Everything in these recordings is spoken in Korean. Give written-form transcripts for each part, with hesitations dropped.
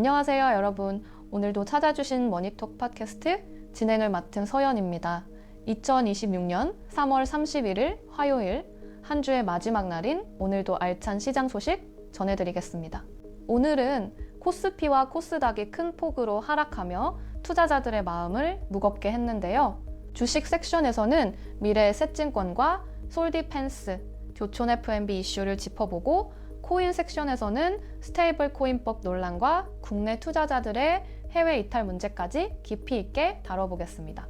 안녕하세요, 여러분. 오늘도 찾아주신 머니톡 팟캐스트 진행을 맡은 서연입니다. 2026년 3월 31일 화요일 한 주의 마지막 날인 오늘도 알찬 시장 소식 전해드리겠습니다. 오늘은 코스피와 코스닥이 큰 폭으로 하락하며 투자자들의 마음을 무겁게 했는데요. 주식 섹션에서는 미래에셋증권과 솔디펜스, 교촌 FMB 이슈를 짚어보고 코인 섹션에서는 스테이블 코인법 논란과 국내 투자자들의 해외 이탈 문제까지 깊이 있게 다뤄보겠습니다.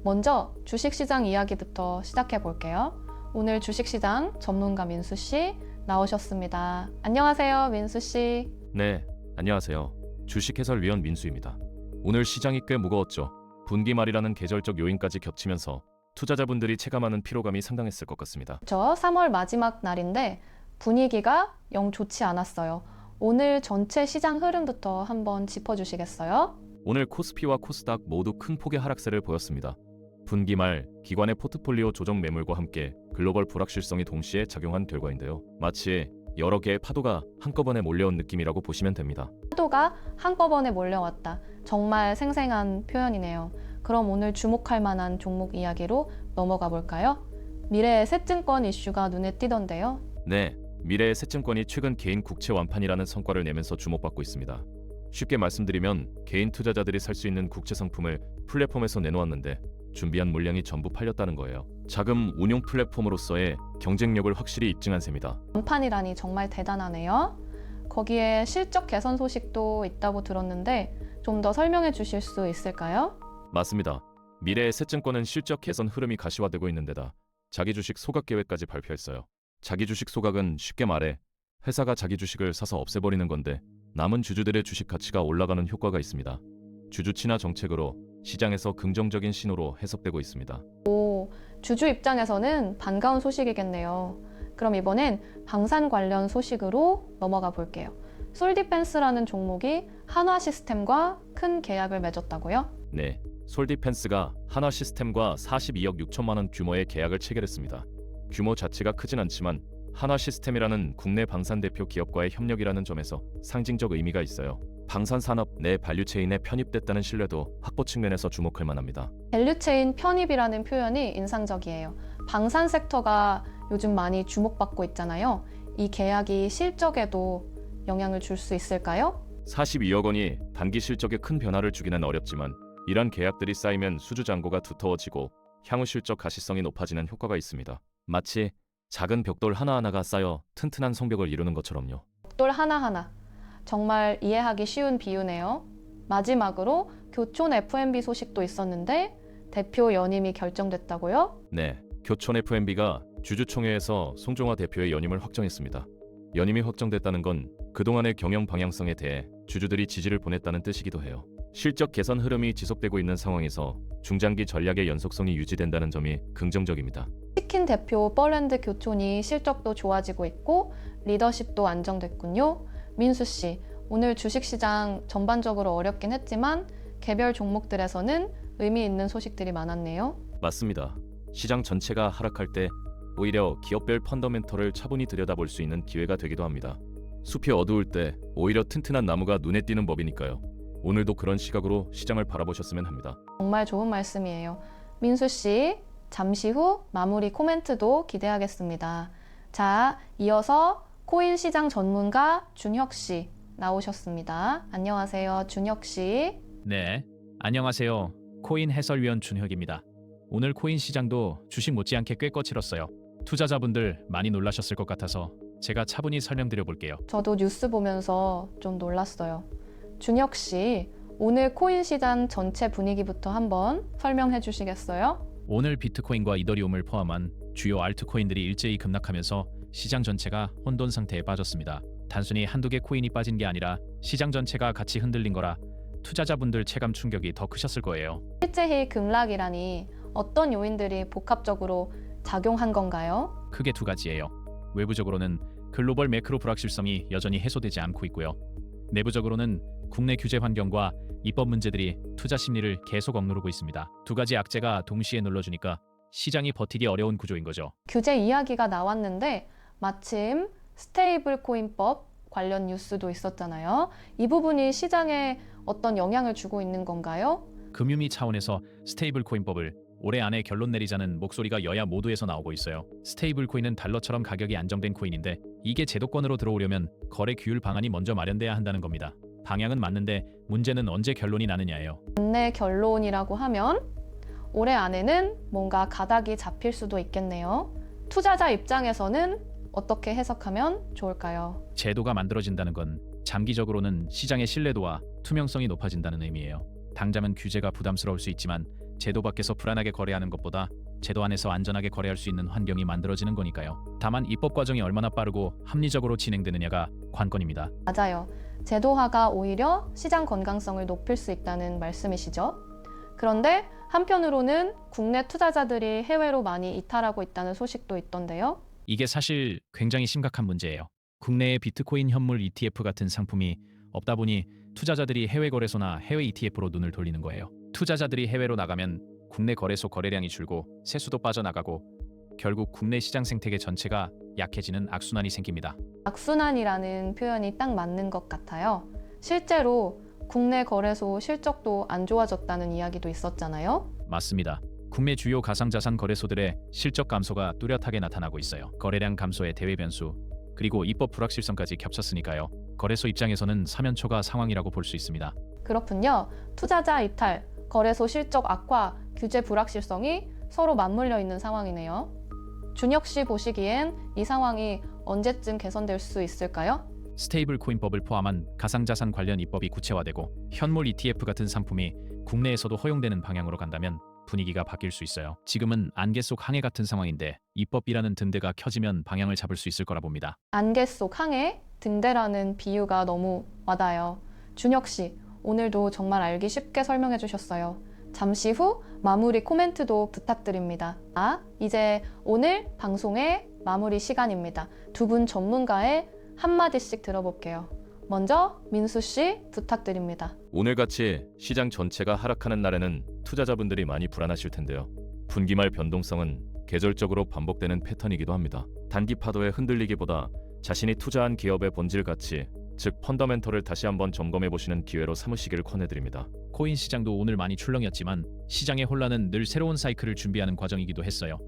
먼저 주식시장 이야기부터 시작해 볼게요. 오늘 주식시장 전문가 민수 씨 나오셨습니다. 안녕하세요, 민수 씨. 네, 안녕하세요. 주식 해설위원 민수입니다. 오늘 시장이 꽤 무거웠죠. 분기 말이라는 계절적 요인까지 겹치면서 투자자분들이 체감하는 피로감이 상당했을 것 같습니다. 3월 마지막 날인데 분위기가 영 좋지 않았어요. 오늘 전체 시장 흐름부터 한번 짚어주시겠어요? 오늘 코스피와 코스닥 모두 큰 폭의 하락세를 보였습니다. 분기 말 기관의 포트폴리오 조정 매물과 함께 글로벌 불확실성이 동시에 작용한 결과인데요. 마치 여러 개의 파도가 한꺼번에 몰려온 느낌이라고 보시면 됩니다. 파도가 한꺼번에 몰려왔다. 정말 생생한 표현이네요. 그럼 오늘 주목할 만한 종목 이야기로 넘어가 볼까요? 미래에셋증권 이슈가 눈에 띄던데요. 네, 미래에셋증권이 최근 개인 국채 완판이라는 성과를 내면서 주목받고 있습니다. 쉽게 말씀드리면 개인 투자자들이 살 수 있는 국채 상품을 플랫폼에서 내놓았는데 준비한 물량이 전부 팔렸다는 거예요. 자금 운용 플랫폼으로서의 경쟁력을 확실히 입증한 셈이다. 완판이라니 정말 대단하네요. 거기에 실적 개선 소식도 있다고 들었는데 좀 더 설명해 주실 수 있을까요? 맞습니다. 미래에셋증권은 실적 개선 흐름이 가시화되고 있는 데다 자기 주식 소각 계획까지 발표했어요. 자기 주식 소각은 쉽게 말해 회사가 자기 주식을 사서 없애버리는 건데 남은 주주들의 주식 가치가 올라가는 효과가 있습니다. 주주 친화 정책으로 시장에서 긍정적인 신호로 해석되고 있습니다. 주주 입장에서는 반가운 소식이겠네요. 그럼 이번엔 방산 관련 소식으로 넘어가 볼게요. 솔디펜스라는 종목이 한화시스템과 큰 계약을 맺었다고요? 네, 솔디펜스가 한화시스템과 42억 6천만 원 규모의 계약을 체결했습니다. 규모 자체가 크진 않지만 한화시스템이라는 국내 방산 대표 기업과의 협력이라는 점에서 상징적 의미가 있어요. 방산 산업 내 밸류체인에 편입됐다는 신뢰도 확보 측면에서 주목할 만합니다. 밸류체인 편입이라는 표현이 인상적이에요. 방산 섹터가 요즘 많이 주목받고 있잖아요. 이 계약이 실적에도 영향을 줄 수 있을까요? 42억 원이 단기 실적에 큰 변화를 주기는 어렵지만 이런 계약들이 쌓이면 수주 잔고가 두터워지고 향후 실적 가시성이 높아지는 효과가 있습니다. 마치 작은 벽돌 하나하나가 쌓여 튼튼한 성벽을 이루는 것처럼요. 벽돌 하나하나. 정말 이해하기 쉬운 비유네요. 마지막으로 교촌 FMB 소식도 있었는데 대표 연임이 결정됐다고요? 네, 교촌 FMB가 주주총회에서 송종화 대표의 연임을 확정했습니다. 연임이 확정됐다는 건 그동안의 경영 방향성에 대해 주주들이 지지를 보냈다는 뜻이기도 해요. 실적 개선 흐름이 지속되고 있는 상황에서 중장기 전략의 연속성이 유지된다는 점이 긍정적입니다. 치킨 대표 뻘랜드 교촌이 실적도 좋아지고 있고 리더십도 안정됐군요. 민수 씨, 오늘 주식시장 전반적으로 어렵긴 했지만 개별 종목들에서는 의미 있는 소식들이 많았네요. 맞습니다. 시장 전체가 하락할 때 오히려 기업별 펀더멘털을 차분히 들여다볼 수 있는 기회가 되기도 합니다. 숲이 어두울 때 오히려 튼튼한 나무가 눈에 띄는 법이니까요. 오늘도 그런 시각으로 시장을 바라보셨으면 합니다. 정말 좋은 말씀이에요. 민수 씨, 잠시 후 마무리 코멘트도 기대하겠습니다. 자, 이어서 코인 시장 전문가 준혁 씨 나오셨습니다. 안녕하세요, 준혁 씨. 네, 안녕하세요. 코인 해설위원 준혁입니다. 오늘 코인 시장도 주식 못지않게 꽤 거칠었어요. 투자자분들 많이 놀라셨을 것 같아서 제가 차분히 설명드려 볼게요. 저도 뉴스 보면서 좀 놀랐어요. 준혁 씨, 오늘 코인 시장 전체 분위기부터 한번 설명해 주시겠어요? 오늘 비트코인과 이더리움을 포함한 주요 알트코인들이 일제히 급락하면서 시장 전체가 혼돈 상태에 빠졌습니다. 단순히 한두 개 코인이 빠진 게 아니라 시장 전체가 같이 흔들린 거라 투자자분들 체감 충격이 더 크셨을 거예요. 일제히 급락이라니 어떤 요인들이 복합적으로 작용한 건가요? 크게 두 가지예요. 외부적으로는 글로벌 매크로 불확실성이 여전히 해소되지 않고 있고요. 내부적으로는 국내 규제 환경과 입법 문제들이 투자 심리를 계속 억누르고 있습니다. 두 가지 악재가 동시에 눌러주니까 시장이 버티기 어려운 구조인 거죠. 규제 이야기가 나왔는데 마침 스테이블 코인법 관련 뉴스도 있었잖아요. 이 부분이 시장에 어떤 영향을 주고 있는 건가요? 금융위 차원에서 스테이블 코인법을 올해 안에 결론 내리자는 목소리가 여야 모두에서 나오고 있어요. 스테이블 코인은 달러처럼 가격이 안정된 코인인데 이게 제도권으로 들어오려면 거래 규율 방안이 먼저 마련돼야 한다는 겁니다. 방향은 맞는데 문제는 언제 결론이 나느냐예요. 국내 결론이라고 하면 올해 안에는 뭔가 가닥이 잡힐 수도 있겠네요. 투자자 입장에서는 어떻게 해석하면 좋을까요? 제도가 만들어진다는 건 장기적으로는 시장의 신뢰도와 투명성이 높아진다는 의미예요. 당장은 규제가 부담스러울 수 있지만 제도 밖에서 불안하게 거래하는 것보다 제도 안에서 안전하게 거래할 수 있는 환경이 만들어지는 거니까요. 다만 입법 과정이 얼마나 빠르고 합리적으로 진행되느냐가 관건입니다. 맞아요. 제도화가 오히려 시장 건강성을 높일 수 있다는 말씀이시죠? 그런데 한편으로는 국내 투자자들이 해외로 많이 이탈하고 있다는 소식도 있던데요. 이게 사실 굉장히 심각한 문제예요. 국내에 비트코인 현물 ETF 같은 상품이 없다 보니 투자자들이 해외 거래소나 해외 ETF로 눈을 돌리는 거예요. 투자자들이 해외로 나가면 국내 거래소 거래량이 줄고 세수도 빠져나가고 결국 국내 시장 생태계 전체가 약해지는 악순환이 생깁니다. 악순환이라는 표현이 딱 맞는 것 같아요. 실제로 국내 거래소 실적도 안 좋아졌다는 이야기도 있었잖아요. 맞습니다. 국내 주요 가상자산 거래소들의 실적 감소가 뚜렷하게 나타나고 있어요. 거래량 감소의 대외 변수, 그리고 입법 불확실성까지 겹쳤으니까요. 거래소 입장에서는 사면초가 상황이라고 볼 수 있습니다. 그렇군요. 투자자 이탈, 거래소 실적 악화, 규제 불확실성이 서로 맞물려 있는 상황이네요. 준혁 씨 보시기엔 이 상황이 언제쯤 개선될 수 있을까요? 스테이블 코인법을 포함한 가상자산 관련 입법이 구체화되고 현물 ETF 같은 상품이 국내에서도 허용되는 방향으로 간다면 분위기가 바뀔 수 있어요. 지금은 안개 속 항해 같은 상황인데 입법이라는 등대가 켜지면 방향을 잡을 수 있을 거라 봅니다. 안개 속 항해, 등대라는 비유가 너무 와닿아요. 준혁 씨, 오늘도 정말 알기 쉽게 설명해 주셨어요. 잠시 후 마무리 코멘트도 부탁드립니다. 이제 오늘 방송의 마무리 시간입니다. 두 분 전문가의 한마디씩 들어볼게요. 먼저 민수 씨 부탁드립니다. 오늘같이 시장 전체가 하락하는 날에는 투자자분들이 많이 불안하실 텐데요. 분기말 변동성은 계절적으로 반복되는 패턴이기도 합니다. 단기 파도에 흔들리기보다 자신이 투자한 기업의 본질 가치, 즉 펀더멘털을 다시 한번 점검해 보시는 기회로 삼으시길 권해드립니다. 코인 시장도 오늘 많이 출렁였지만 시장의 혼란은 늘 새로운 사이클을 준비하는 과정이기도 했어요.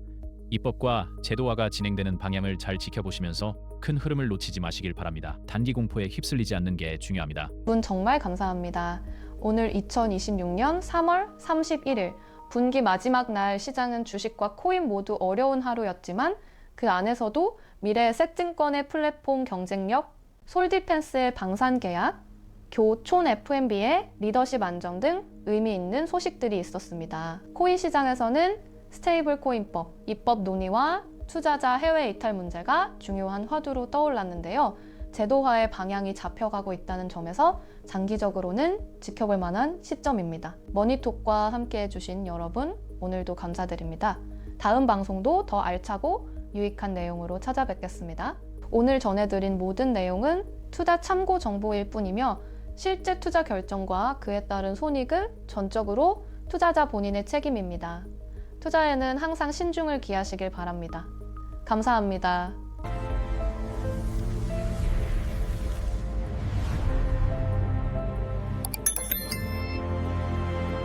입법과 제도화가 진행되는 방향을 잘 지켜보시면서 큰 흐름을 놓치지 마시길 바랍니다. 단기 공포에 휩쓸리지 않는 게 중요합니다. 두 분 정말 감사합니다. 오늘 2026년 3월 31일 분기 마지막 날 시장은 주식과 코인 모두 어려운 하루였지만 그 안에서도 미래에셋증권의 플랫폼 경쟁력, 솔디펜스의 방산 계약, 교촌 F&B의 리더십 안정 등 의미 있는 소식들이 있었습니다. 코인 시장에서는 스테이블 코인법, 입법 논의와 투자자 해외 이탈 문제가 중요한 화두로 떠올랐는데요. 제도화의 방향이 잡혀가고 있다는 점에서 장기적으로는 지켜볼 만한 시점입니다. 머니톡과 함께 해주신 여러분, 오늘도 감사드립니다. 다음 방송도 더 알차고 유익한 내용으로 찾아뵙겠습니다. 오늘 전해드린 모든 내용은 투자 참고 정보일 뿐이며 실제 투자 결정과 그에 따른 손익은 전적으로 투자자 본인의 책임입니다. 투자에는 항상 신중을 기하시길 바랍니다. 감사합니다.